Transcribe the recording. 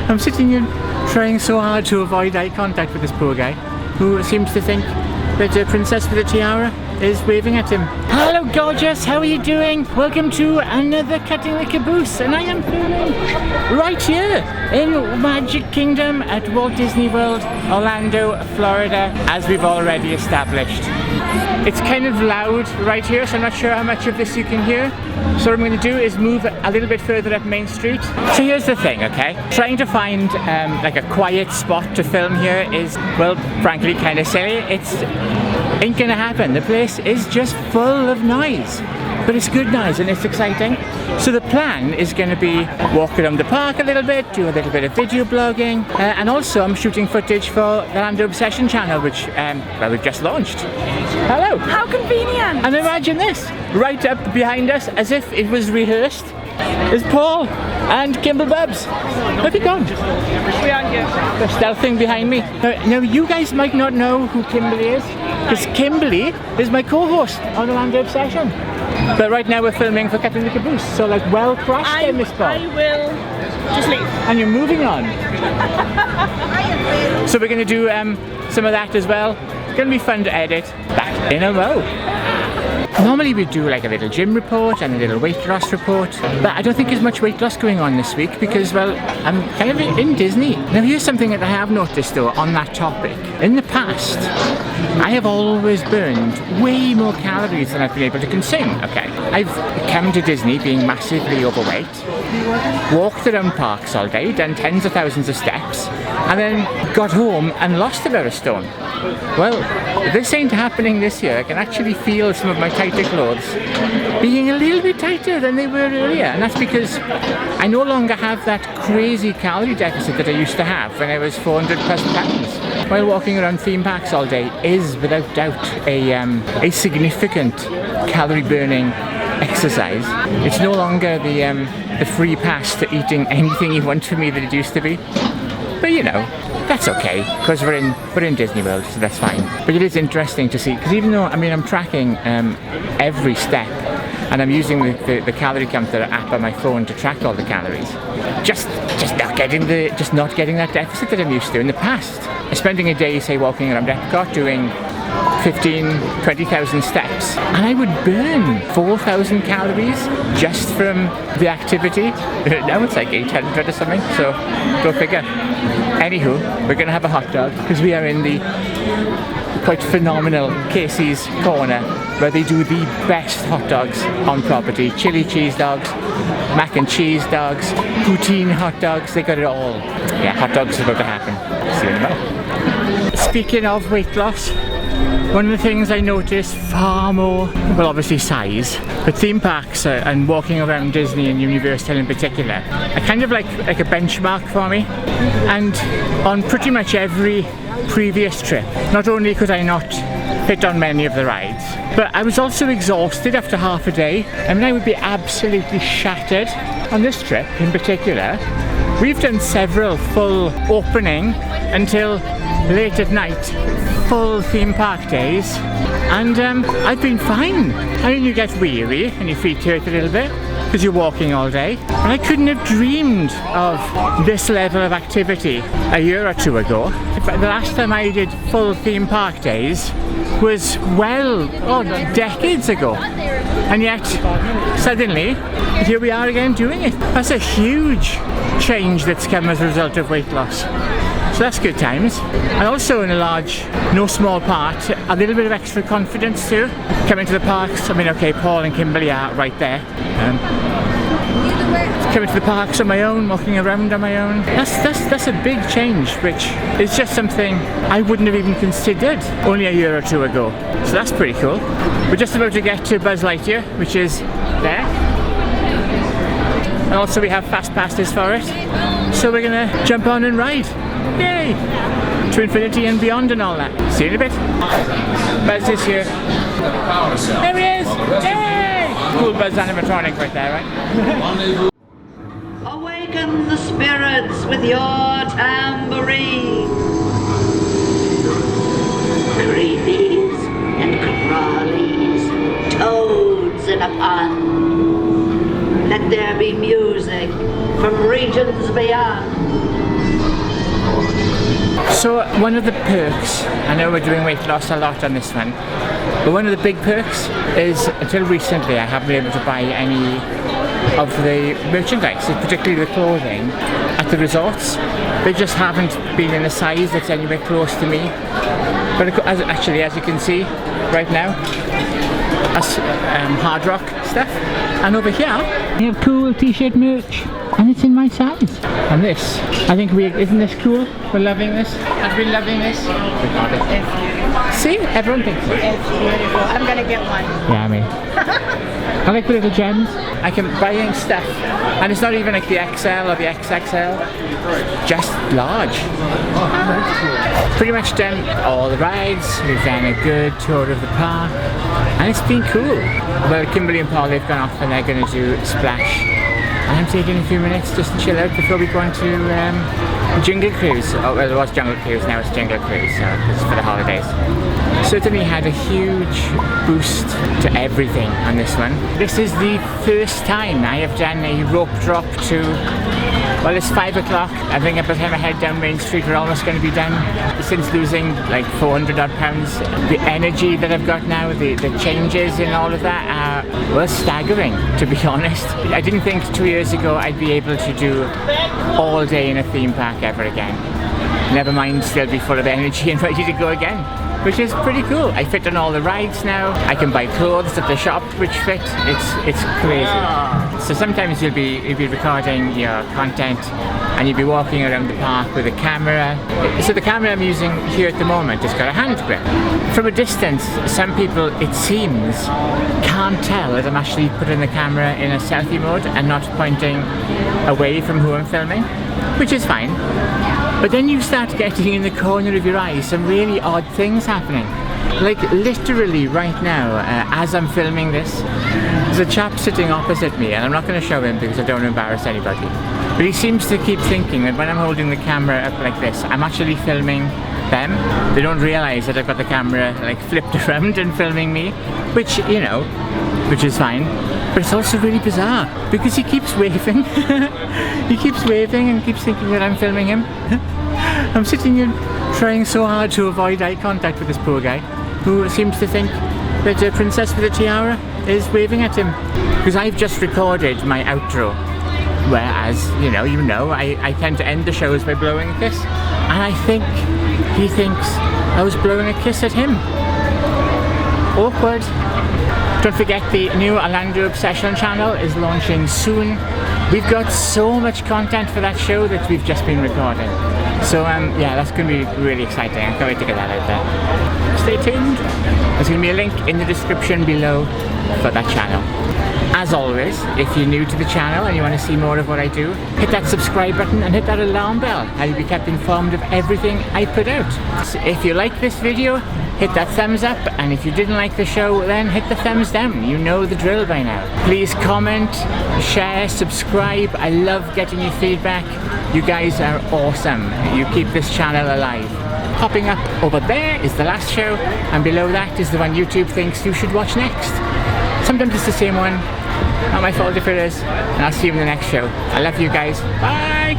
I'm sitting here trying so hard to avoid eye contact with this poor guy who seems to think that a princess with a tiara is waving at him. Hello gorgeous, how are you doing? Welcome to another Cutting the Caboose, and I am filming right here in Magic Kingdom at Walt Disney World, Orlando, Florida, as we've already established. It's kind of loud right here, so I'm not sure how much of this you can hear. So what I'm going to do is move a little bit further up Main Street. So here's the thing, okay? Trying to find like a quiet spot to film here is, well, frankly kind of silly. It's ain't gonna happen. The place is just full of noise. But it's good noise and it's exciting. So the plan is going to be walk around the park a little bit, do a little bit of video blogging, and also I'm shooting footage for the Orlando Obsession channel, which well, we've just launched. Hello! How convenient! And imagine this, right up behind us, as if it was rehearsed, is Paul and Kimblebubs. Where've you gone? They're stealthing behind me. Now you guys might not know who Kimberly is, because Kimberly is my co-host on Orlando Obsession. But right now we're filming for Cutting the Caboose, so like well crashed there, Miss Paul. I will just leave. And you're moving on. So we're going to do some of that as well. It's going to be fun to edit. Back in a row. Normally we do like a little gym report and a little weight loss report, but I don't think there's much weight loss going on this week because, well, I'm kind of in Disney. Now here's something that I have noticed though on that topic. In the past, I have always burned way more calories than I've been able to consume, okay? I've come to Disney being massively overweight, walked around parks all day, done tens of thousands of steps, and then got home and lost about a stone. Well, this ain't happening this year. I can actually feel some of my tighter clothes being a little bit tighter than they were earlier, and that's because I no longer have that crazy calorie deficit that I used to have when I was 400 plus pounds. While walking around theme parks all day is without doubt a significant calorie burning exercise. It's no longer the free pass to eating anything you want from me that it used to be. But you know, that's okay, because we're in Disney World, so that's fine. But it is interesting to see, because even though, I mean, I'm tracking every step, and I'm using the calorie counter app on my phone to track all the calories, just not getting that deficit that I'm used to in the past. Spending a day, say, walking around Epcot doing 20,000 steps, and I would burn 4,000 calories just from the activity. Now it's like 800 or something, so go figure. Anywho, we're going to have a hot dog because we are in the quite phenomenal Casey's Corner, where they do the best hot dogs on property. Chili cheese dogs, mac and cheese dogs, poutine hot dogs, they got it all. Yeah, hot dogs is about to happen. See you in a minute. Speaking of weight loss, one of the things I noticed far more, well obviously size, but theme parks and walking around Disney and Universal in particular are kind of like a benchmark for me. And on pretty much every previous trip, not only could I not fit on many of the rides, but I was also exhausted after half a day. I mean, I would be absolutely shattered. On this trip in particular, we've done several full opening until late at night, full theme park days, and I've been fine. I mean, you get weary and your feet hurt a little bit because you're walking all day, but I couldn't have dreamed of this level of activity a year or two ago. In fact, the last time I did full theme park days was decades ago, and yet suddenly here we are again doing it. That's a huge change that's come as a result of weight loss. So that's good times. And also in a large, no small part, a little bit of extra confidence too. Coming to the parks, I mean, okay, Paul and Kimberly are right there. Coming to the parks on my own, walking around on my own. That's a big change, which is just something I wouldn't have even considered only a year or two ago. So that's pretty cool. We're just about to get to Buzz Lightyear, which is there. And also we have fast passes for it. So we're gonna jump on and ride. Yay! To infinity and beyond and all that. See you in a bit. Buzz is here. There he is! Yay! Cool Buzz animatronic right there, right? Awaken the spirits with your tambourine. Creepies and crawlies, toads in a pond. Let Let there be music from regions beyond. So one of the perks, I know we're doing weight loss a lot on this one, but one of the big perks is until recently I haven't been able to buy any of the merchandise, particularly the clothing, at the resorts. They just haven't been in a size that's anywhere close to me. But actually, as you can see right now, that's hard rock stuff. And over here, we have cool t-shirt merch, and it's in my size. And this, I think isn't this cool? We're loving this. Have we been loving this? We got it. See, everyone thinks so. It's beautiful. I'm gonna get one. Yeah, me. I like the little gems. I can buy in stuff, and it's not even like the XL or the XXL, just large. Pretty much done all the rides. We've done a good tour of the park, and it's been cool. Well, Kimberly and Paul, they've gone off and they're going to do Splash. And I'm taking a few minutes just to chill out before we go on to Jungle Cruise. Oh, well, it was Jungle Cruise, now it's Jungle Cruise, so this is for the holidays. Certainly had a huge boost to everything on this one. This is the first time I have done a rope drop to, well, it's 5 o'clock. I think by the time I head down Main Street, we're almost going to be done. Since losing like 400 odd pounds, the energy that I've got now, the changes in all of that are, well, staggering, to be honest. I didn't think 2 years ago I'd be able to do all day in a theme park ever again. Never mind still be full of energy and ready to go again, which is pretty cool. I fit on all the rides now. I can buy clothes at the shop which fit. It's crazy. So sometimes you'll be recording your content and you'll be walking around the park with a camera. So the camera I'm using here at the moment has got a hand grip. From a distance, some people, it seems, can't tell that I'm actually putting the camera in a selfie mode and not pointing away from who I'm filming, which is fine. But then you start getting in the corner of your eye some really odd things happening. Like literally right now, as I'm filming this, there's a chap sitting opposite me, and I'm not going to show him because I don't want to embarrass anybody. But he seems to keep thinking that when I'm holding the camera up like this, I'm actually filming them. They don't realise that I've got the camera like flipped around and filming me, which, you know, which is fine. But it's also really bizarre because he keeps waving. He keeps waving and keeps thinking that I'm filming him. I'm sitting here trying so hard to avoid eye contact with this poor guy who seems to think that a princess with a tiara is waving at him. Because I've just recorded my outro, whereas, you know, I tend to end the shows by blowing a kiss. And I think he thinks I was blowing a kiss at him. Awkward. Don't forget the new Orlando Obsession channel is launching soon. We've got so much content for that show that we've just been recording. So yeah, that's going to be really exciting. I can't wait to get that out there. Stay tuned. There's going to be a link in the description below for that channel. As always, if you're new to the channel and you want to see more of what I do, hit that subscribe button and hit that alarm bell. I'll be kept informed of everything I put out. So if you like this video, hit that thumbs up, and if you didn't like the show, then hit the thumbs down. You know the drill by now. Please comment, share, subscribe. I love getting your feedback. You guys are awesome. You keep this channel alive. Popping up over there is the last show, and below that is the one YouTube thinks you should watch next. Sometimes it's the same one. Not my fault if it is. And I'll see you in the next show. I love you guys. Bye!